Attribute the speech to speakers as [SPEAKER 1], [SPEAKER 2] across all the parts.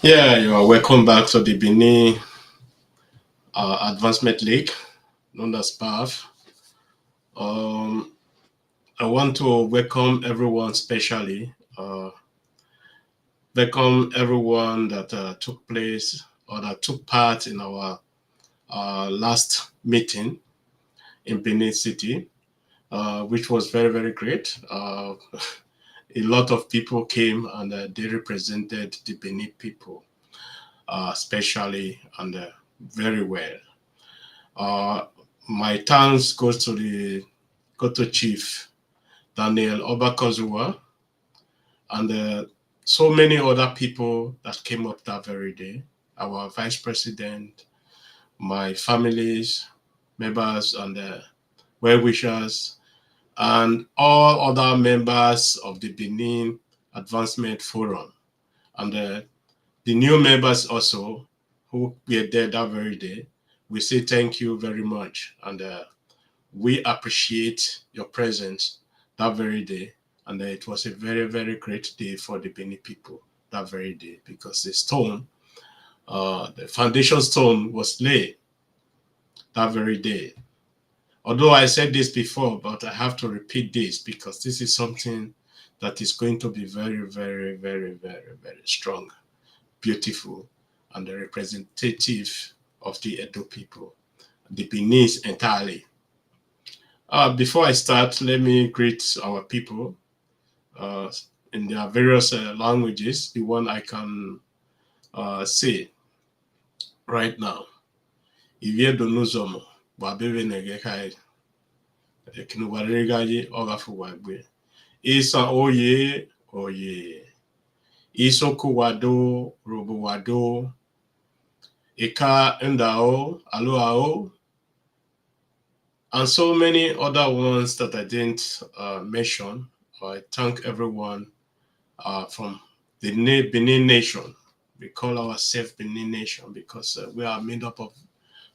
[SPEAKER 1] Yeah, you are welcome back to the Benin Advancement League, known as PAF. Um, I want to welcome everyone, specially welcome everyone that took place or that took part in our last meeting in Benin City, which was very, very great. A lot of people came and they represented the Benin people, especially and very well. Uh, my thanks goes to the Koto Chief Daniel Obakozua and so many other people that came up that very day. Our Vice President, my families, members, and well wishers, and all other members of the Benin Advancement Forum, and the new members also who were there that very day. We say thank you very much, and we appreciate your presence that very day. And it was a very, very great day for the Beni people that very day because the foundation stone was laid that very day. Although I said this before, but I have to repeat this because this is something that is going to be very, very, very, very, very strong, beautiful, and representative of the Edo people, the Beninese entirely. Before I start, let me greet our people uh, in their various languages. The one I can say right now. Ivie donozomo, wabebe negekai, kinuwaregaji ogafu wagwe. Isa oye, oye. Isoku wado, robo wado. Ika endao, aloao. And so many other ones that I didn't mention. I thank everyone from the Benin Nation. We call ourselves Benin Nation because we are made up of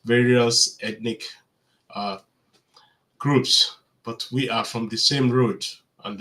[SPEAKER 1] various ethnic uh, groups, but we are from the same root, and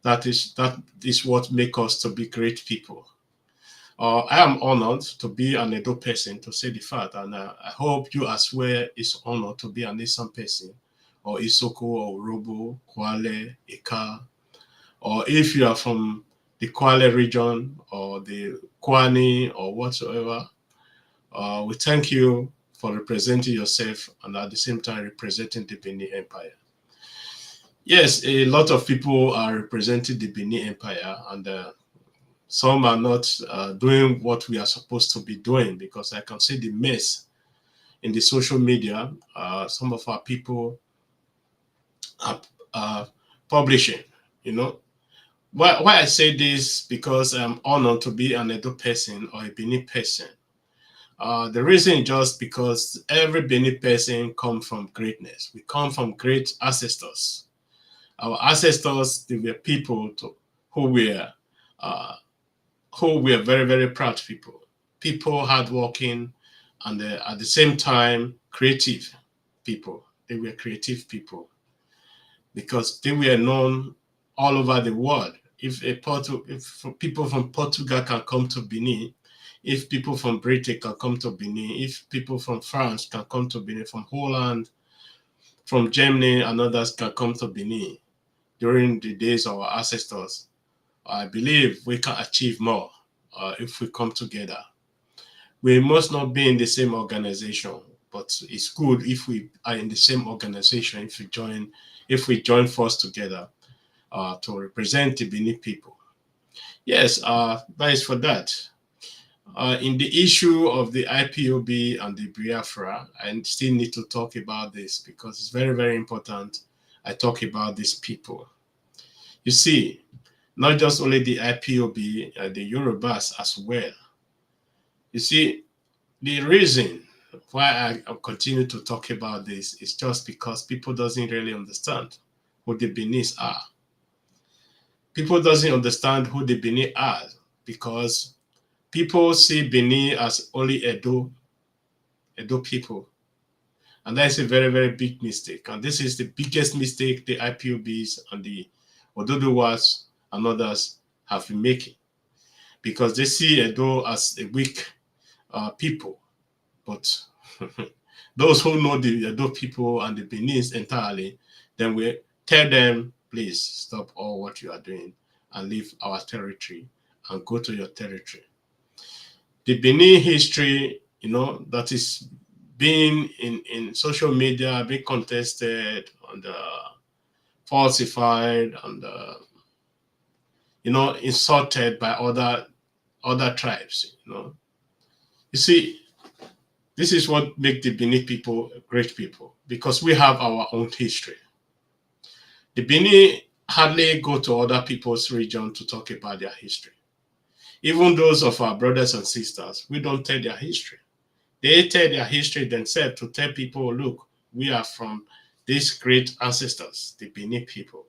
[SPEAKER 1] that is what makes us to be great people. I am honored to be an Edo person, to say the fact, and I hope you as well is honored to be an Esan person, or Isoko, or Robo, Kwale, Ika, or if you are from the Kwale region or the Kwani or whatsoever, we thank you for representing yourself and at the same time representing the Benin Empire. Yes, a lot of people are representing the Benin Empire, and some are not doing what we are supposed to be doing because I can see the mess in the social media. Some of our people are publishing, you know, why I say this because I'm honored to be an Edo person or a Benin person. The reason is just because every Benin person comes from greatness. We come from great ancestors. Our ancestors, they were people who were uh, who were very, very proud people. People hardworking and at the same time creative people. They were creative people because they were known all over the world. If people from Portugal can come to Benin, if people from Britain can come to Benin, if people from France can come to Benin, from Holland, from Germany, and others can come to Benin during the days of our ancestors, I believe we can achieve more if we come together. We must not be in the same organization, but it's good if we are in the same organization. If we join force together to represent the Benin people. Yes, that is for that. In the issue of the IPOB and the Biafra, I still need to talk about this because it's very, very important. I talk about these people. You see, not just only the IPOB, the Yorubas as well. You see, the reason why I continue to talk about this is just because people doesn't really understand who the Benis are. People doesn't understand who the Benin are because people see Benin as only Edo people. And that is a very, very big mistake. And this is the biggest mistake the IPOBs and the Ododowas and others have been making. because they see Edo as a weak people. But those who know the Edo people and the Beninese entirely, then we tell them, please stop all what you are doing and leave our territory and go to your territory. The Benin history, that is being in social media, being contested and falsified and insulted by other tribes. You see, this is what makes the Benin people great people, because we have our own history. The Benin hardly go to other people's region to talk about their history. Even those of our brothers and sisters, we don't tell their history. They tell their history themselves to tell people, look, we are from these great ancestors, the Benin people.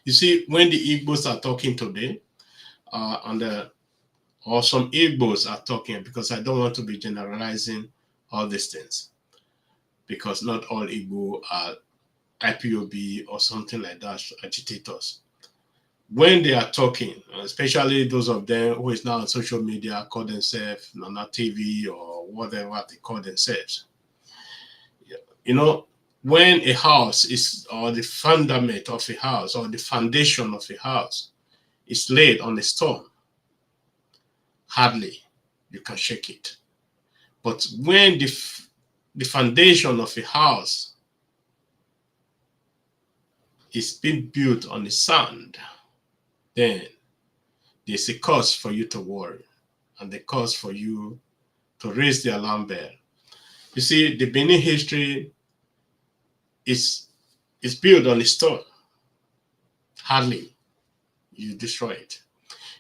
[SPEAKER 1] You see, when the Igbos are talking today, or some Igbos are talking, because I don't want to be generalizing all these things, because not all Igbo are IPOB or something like that, agitators. When they are talking, especially those of them who is now on social media, call themselves Nana TV or whatever they call themselves. When a house is, or the fundament of a house, or the foundation of a house is laid on a stone, hardly you can shake it. But when the foundation of a house is being built on the sand, then there's a cause for you to worry and the cause for you to raise the alarm bell. You see, the Benin history is built on a stone. Hardly you destroy it.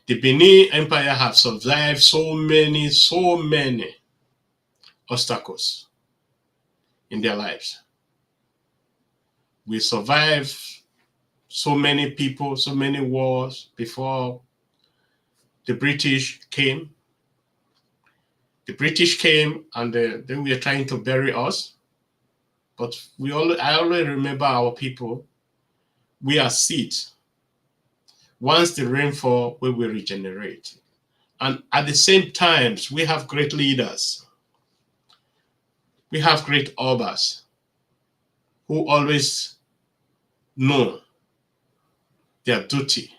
[SPEAKER 1] The Benin Empire have survived so many obstacles in their lives. We survived so many people, so many wars before the British came. The British came and they were trying to bury us. But I always remember our people. We are seeds. Once the rain fall, we will regenerate. And at the same time, we have great leaders. We have great obas who always know their duty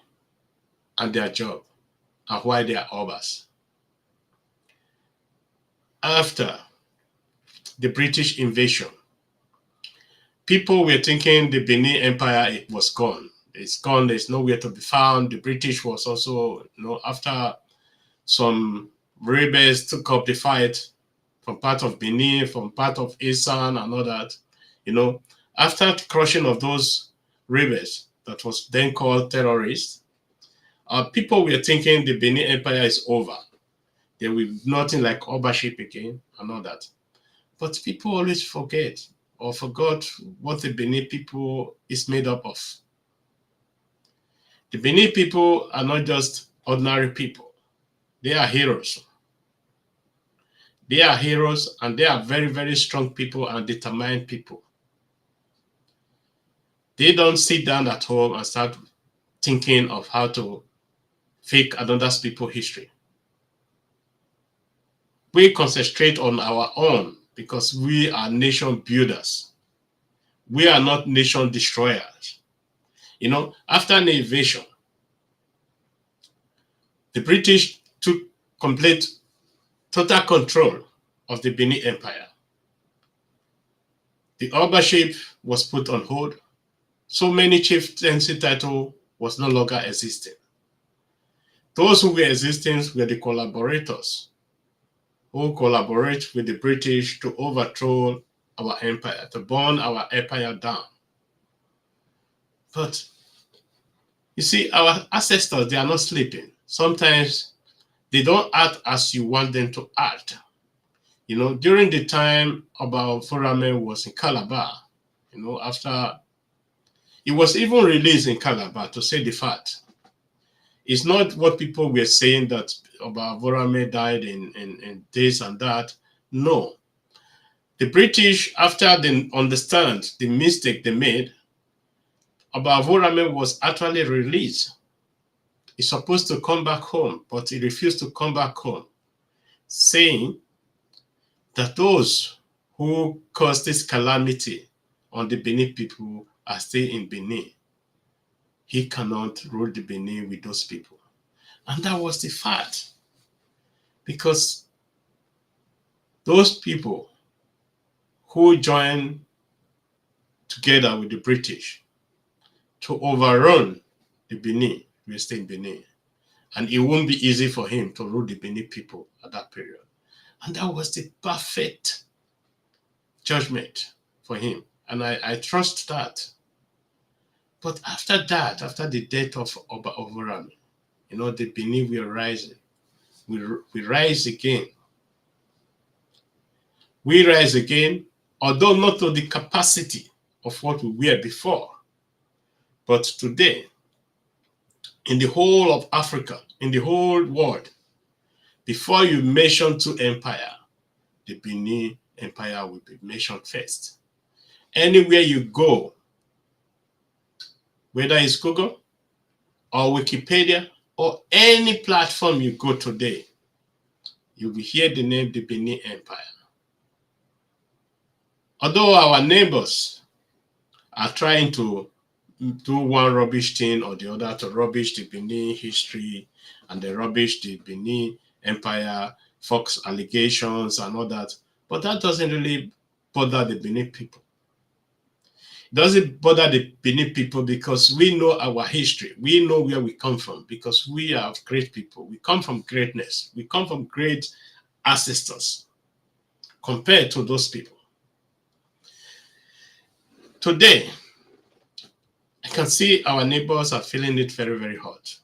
[SPEAKER 1] and their job and why they are obas. After the British invasion, people were thinking the Benin Empire was gone. It's gone. There's nowhere to be found. The British was also, after some rebels took up the fight from part of Benin, from part of Isan and all that, after the crushing of those rebels that was then called terrorists, people were thinking the Benin Empire is over. There will be nothing like Obaship again and all that. But people always forget or forgot what the Benin people is made up of. The Benin people are not just ordinary people. They are heroes. They are heroes and they are very, very strong people and determined people. They don't sit down at home and start thinking of how to fake another people's history. We concentrate on our own because we are nation builders. We are not nation destroyers. After an invasion, the British took complete, total control of the Benin Empire. The Obaship was put on hold. So many chieftaincy title was no longer existing. Those who were existing were the collaborators who collaborate with the British to overthrow our empire, to burn our empire down. But you see, our ancestors, they are not sleeping. Sometimes they don't act as you want them to act. During the time about Forame was in Calabar, after he was even released in Calabar, to say the fact. It's not what people were saying that Oba Vorame died in this and that. No. The British, after they understand the mistake they made, Oba Vorame was actually released. He's supposed to come back home, but he refused to come back home, saying that those who caused this calamity on the Benin people are still in Benin. He cannot rule the Benin with those people. And that was the fact. Because those people who joined together with the British to overrun the Benin will stay in Benin. And it won't be easy for him to rule the Benin people at that period. And that was the perfect judgment for him. And I trust that. But after that, after the death of Oba Overami, the Benin will rise. We rise again. We rise again, although not to the capacity of what we were before. But today, in the whole of Africa, in the whole world, before you mention two empires, the Benin Empire will be mentioned first. Anywhere you go, whether it's Google or Wikipedia or any platform you go today, you will hear the name the Benin Empire. Although our neighbors are trying to do one rubbish thing or the other to rubbish the Benin history and they rubbish the Benin Empire, Fox allegations and all that, but that doesn't really bother the Benin people. It doesn't bother the Benin people because we know our history. We know where we come from because we are great people. We come from greatness. We come from great ancestors compared to those people. Today, I can see our neighbors are feeling it very, very hot.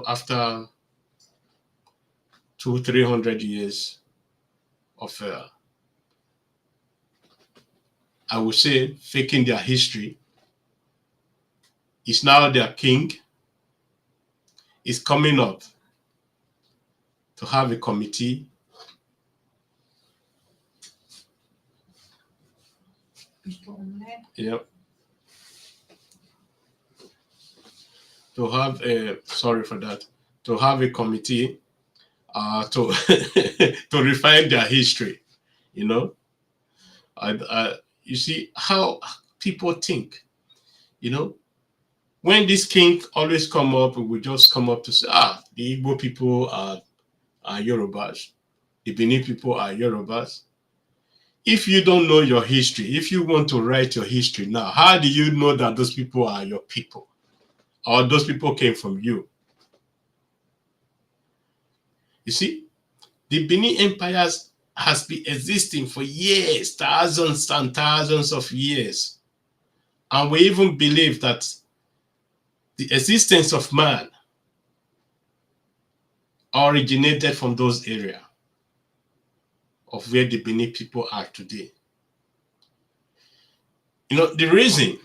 [SPEAKER 1] After 200-300 years of, I would say, faking their history, is now their king, is coming up to have a committee. Yep. To have to have a committee to to refine their history. You see how people think. When this king always come up, we will just come up to say, the Igbo people are Yorubas, the Benin people are Yorubas. If you don't know your history, if you want to write your history now, how do you know that those people are your people? Or those people came from you? You see, the Benin Empire has been existing for years, thousands and thousands of years. And we even believe that the existence of man originated from those areas of where the Benin people are today. The reason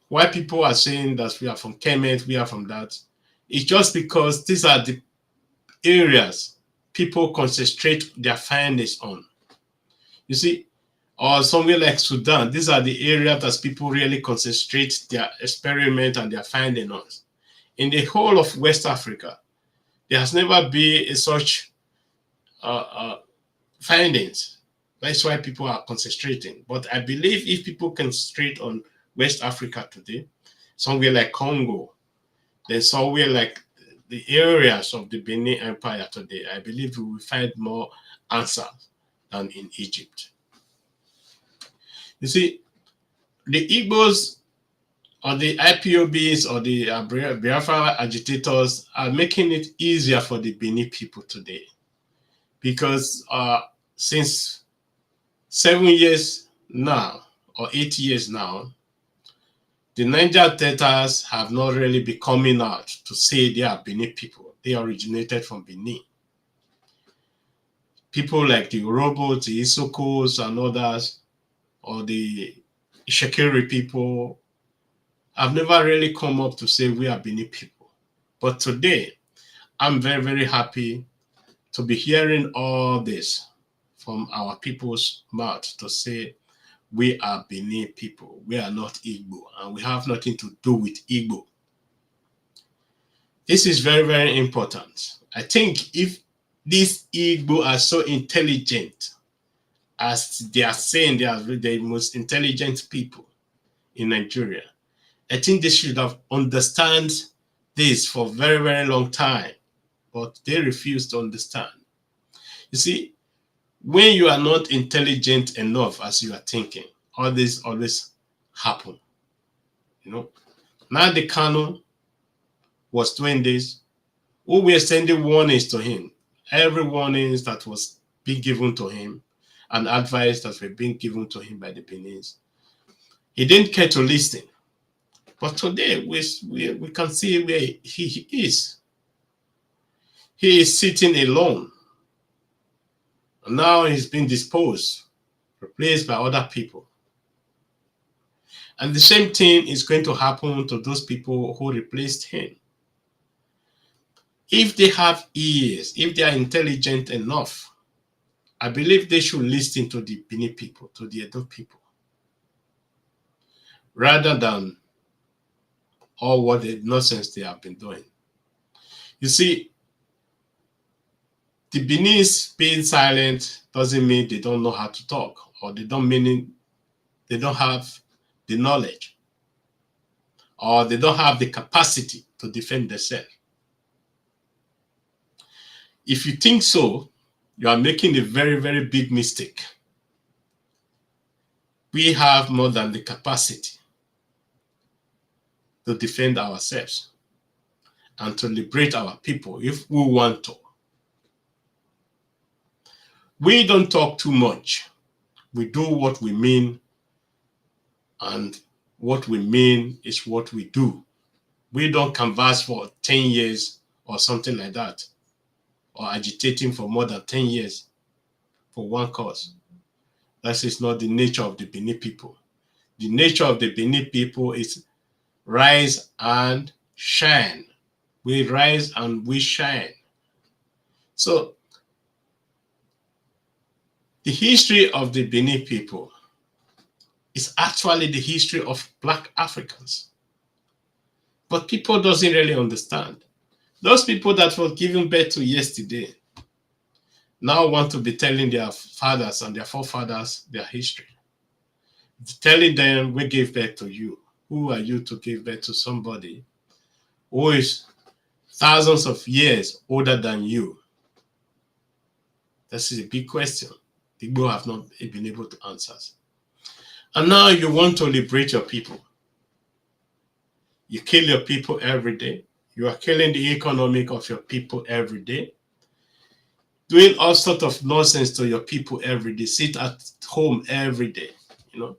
[SPEAKER 1] why people are saying that we are from Kemet, we are from that, is just because these are the areas people concentrate their findings on. You see, or somewhere like Sudan, these are the areas that people really concentrate their experiment and their finding on. In the whole of West Africa, there has never been such findings. That's why people are concentrating. But I believe if people concentrate on West Africa today, somewhere like Congo, then somewhere like the areas of the Benin Empire today, I believe we will find more answers than in Egypt. You see, the Igbos or the IPOBs or the Biafra agitators are making it easier for the Benin people today. Because since 7 years now, or 8 years now, the Niger Deltas have not really been coming out to say they are Benin people. They originated from Benin. People like the Urhobos, the Isokos, and others, or the Ishekiri people, have never really come up to say we are Benin people. But today, I'm very, very happy to be hearing all this from our people's mouth to say we are Benin people. We are not Igbo, and we have nothing to do with Igbo. This is very, very important. I think if these Igbo are so intelligent, as they are saying they are the most intelligent people in Nigeria, I think they should have understand this for a very, very long time, but they refuse to understand. You see, when you are not intelligent enough as you are thinking, all this always happen. You know, now the Kano was doing this. Who were sending warnings to him? Every warnings that was being given to him and advice that were being given to him by the Benin, he didn't care to listen. But today we can see where he is. He is sitting alone. And now he's been disposed, replaced by other people. And the same thing is going to happen to those people who replaced him. If they have ears, if they are intelligent enough, I believe they should listen to the Benin people, to the Edo people, rather than all what the nonsense they have been doing. You see, the Beninese being silent doesn't mean they don't know how to talk, or they don't have the knowledge, or they don't have the capacity to defend themselves. If you think so, you are making a very, very big mistake. We have more than the capacity to defend ourselves and to liberate our people if we want to. We don't talk too much. We do what we mean, and what we mean is what we do. We don't canvass for 10 years or something like that, or agitating for more than 10 years for one cause. That is not the nature of the Benin people. The nature of the Benin people is rise and shine. We rise and we shine. So the history of the Benin people is actually the history of Black Africans. But people doesn't really understand. Those people that were given birth to yesterday now want to be telling their fathers and their forefathers their history. Telling them, we gave birth to you. Who are you to give birth to somebody who is thousands of years older than you? This is a big question. The Igbo have not been able to answer. And now you want to liberate your people. You kill your people every day. You are killing the economic of your people every day. Doing all sorts of nonsense to your people every day. Sit at home every day. You know,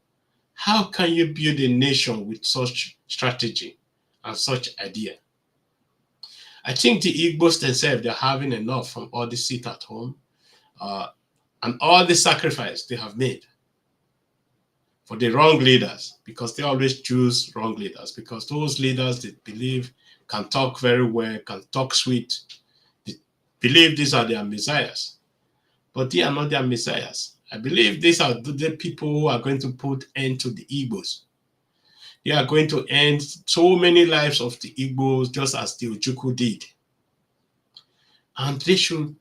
[SPEAKER 1] how can you build a nation with such strategy and such idea? I think the Igbos themselves, they're having enough from all the sit at home and all the sacrifice they have made for the wrong leaders, because they always choose wrong leaders, because those leaders they believe can talk very well, can talk sweet, they believe these are their messiahs, but they are not their messiahs. I believe these are the people who are going to put end to the Igbos. They are going to end so many lives of the Igbos just as the Ojukwu did. And they should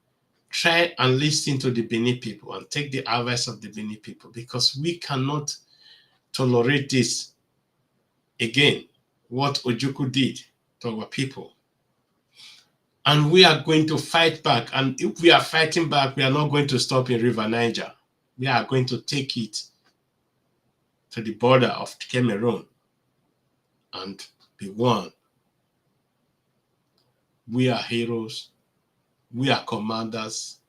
[SPEAKER 1] try and listen to the Benin people and take the advice of the Benin people, because we cannot tolerate this again, what Ojukwu did to our people. And we are going to fight back. And if we are fighting back, we are not going to stop in River Niger. We are going to take it to the border of Cameroon and be one. We are heroes. We are commanders.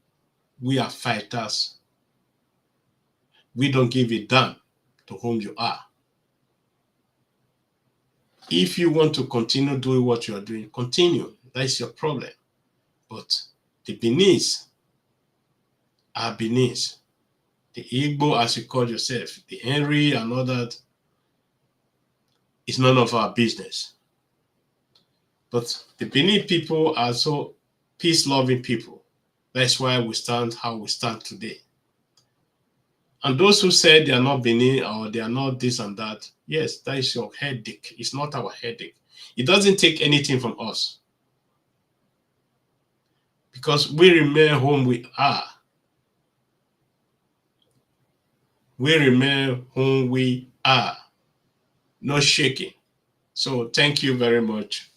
[SPEAKER 1] We are fighters. We don't give a damn to whom you are. If you want to continue doing what you are doing, continue. That's your problem. But the Beninese are Beninese. The Igbo, as you call yourself, the Henry and all that, is none of our business. But the Benin people are so peace-loving people. That's why we stand how we stand today. And those who say they are not Benin or they are not this and that, yes, that is your headache. It's not our headache. It doesn't take anything from us. because we remain whom we are. We remain whom we are. No shaking. So thank you very much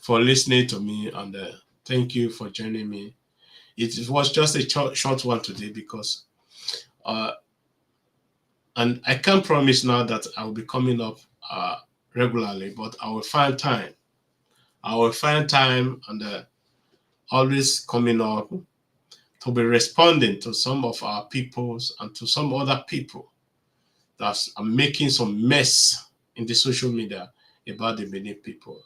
[SPEAKER 1] for listening to me, and thank you for joining me. It was just a short one today because, and I can't promise now that I will be coming up regularly, but I will find time. I will find time and always coming up to be responding to some of our peoples and to some other people that are making some mess in the social media about the Benin people.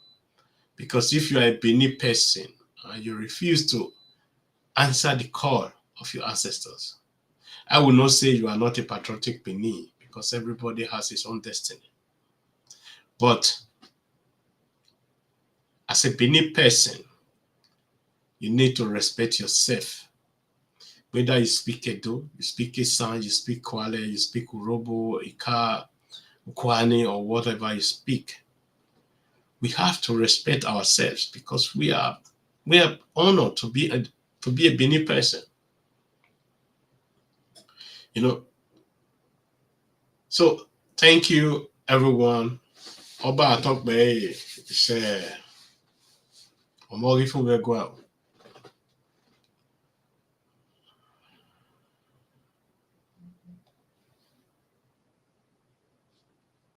[SPEAKER 1] Because if you are a Benin person and you refuse to answer the call of your ancestors, I will not say you are not a patriotic Benin, because everybody has his own destiny. But as a Benin person, you need to respect yourself. Whether you speak Edo, you speak Isan, you speak Kwale, you speak Urobo, Ika, Ukwane, or whatever you speak, we have to respect ourselves because we are honored to be a Benin person. You know. So thank you, everyone. Oba Atokbe say, Omori Fubegwa.